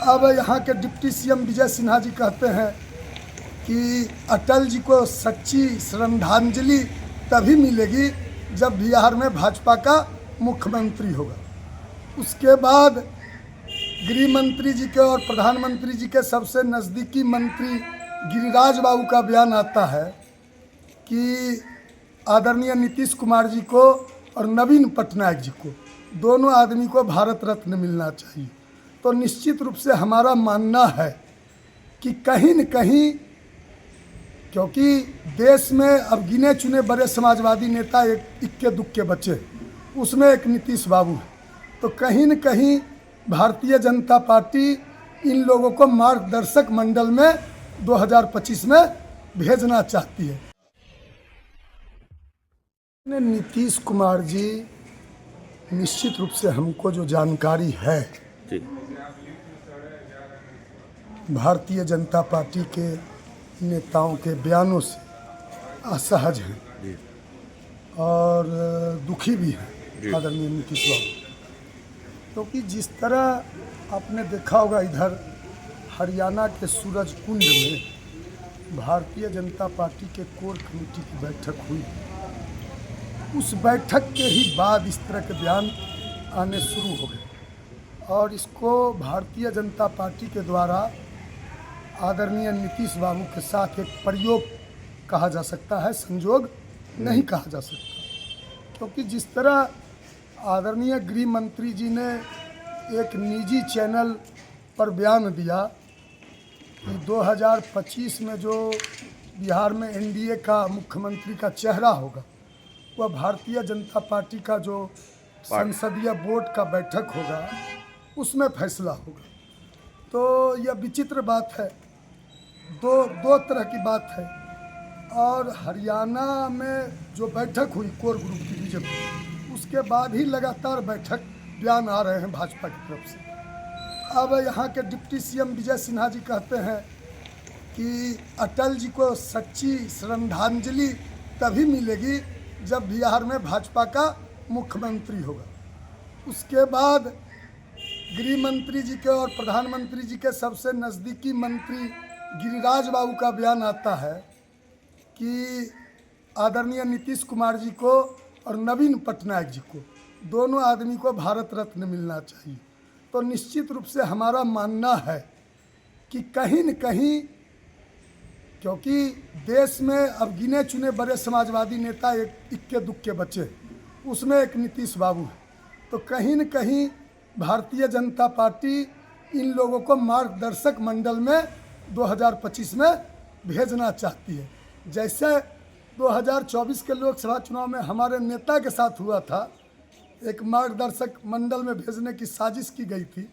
अब यहाँ के डिप्टी सीएम विजय सिन्हा जी कहते हैं कि अटल जी को सच्ची श्रद्धांजलि तभी मिलेगी जब बिहार में भाजपा का मुख्यमंत्री होगा। उसके बाद गृह मंत्री जी के और प्रधानमंत्री जी के सबसे नज़दीकी मंत्री गिरिराज बाबू का बयान आता है कि आदरणीय नीतीश कुमार जी को और नवीन पटनायक जी को, दोनों आदमी को भारत रत्न मिलना चाहिए। तो निश्चित रूप से हमारा मानना है कि कहीं न कहीं, क्योंकि देश में अब गिने चुने बड़े समाजवादी नेता एक इक्के दुक्के बचे, उसमें एक नीतीश बाबू है, तो कहीं न कहीं भारतीय जनता पार्टी इन लोगों को मार्गदर्शक मंडल में 2025 में भेजना चाहती है। नीतीश कुमार जी, निश्चित रूप से हमको जो जानकारी है भारतीय जनता पार्टी के नेताओं के बयानों से असहज हैं और दुखी भी हैं आदरणीय नीतीश बाबू। क्योंकि जिस तरह आपने देखा होगा इधर हरियाणा के सूरज कुंड में भारतीय जनता पार्टी के कोर कमेटी की बैठक हुई, उस बैठक के ही बाद इस तरह के बयान आने शुरू हो गए और इसको भारतीय जनता पार्टी के द्वारा आदरणीय नीतीश बाबू के साथ एक प्रयोग कहा जा सकता है, संजोग नहीं कहा जा सकता। क्योंकि जिस तरह आदरणीय गृह मंत्री जी ने एक निजी चैनल पर बयान दिया कि 2025 में जो बिहार में एनडीए का मुख्यमंत्री का चेहरा होगा वह भारतीय जनता पार्टी का जो संसदीय बोर्ड का बैठक होगा उसमें फैसला होगा। तो यह विचित्र बात है, दो तरह की बात है। और हरियाणा में जो बैठक हुई कोर ग्रुप की बीजेपी, उसके बाद ही लगातार बैठक बयान आ रहे हैं भाजपा की तरफ से। अब यहाँ के डिप्टी सीएम विजय सिन्हा जी कहते हैं कि अटल जी को सच्ची श्रद्धांजलि तभी मिलेगी जब बिहार में भाजपा का मुख्यमंत्री होगा। उसके बाद गृह मंत्री जी के और प्रधानमंत्री जी के सबसे नज़दीकी मंत्री गिरिराज बाबू का बयान आता है कि आदरणीय नीतीश कुमार जी को और नवीन पटनायक जी को, दोनों आदमी को भारत रत्न मिलना चाहिए। तो निश्चित रूप से हमारा मानना है कि कहीं न कहीं, क्योंकि देश में अब गिने चुने बड़े समाजवादी नेता एक इक्के दुक्के बचे, उसमें एक नीतीश बाबू है, तो कहीं न कहीं भारतीय जनता पार्टी इन लोगों को मार्गदर्शक मंडल में 2025 में भेजना चाहती है। जैसे 2024 के लोकसभा चुनाव में हमारे नेता के साथ हुआ था, एक मार्गदर्शक मंडल में भेजने की साजिश की गई थी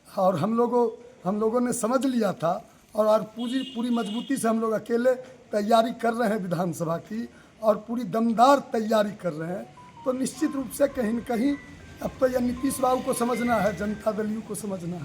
और हम लोगों ने समझ लिया था और आज पूरी मजबूती से हम लोग अकेले तैयारी कर रहे हैं विधानसभा की और पूरी दमदार तैयारी कर रहे हैं। तो निश्चित रूप से कहीं न कहीं अब तो यह नीतीश बाबू को समझना है, जनता दल यू को समझना है।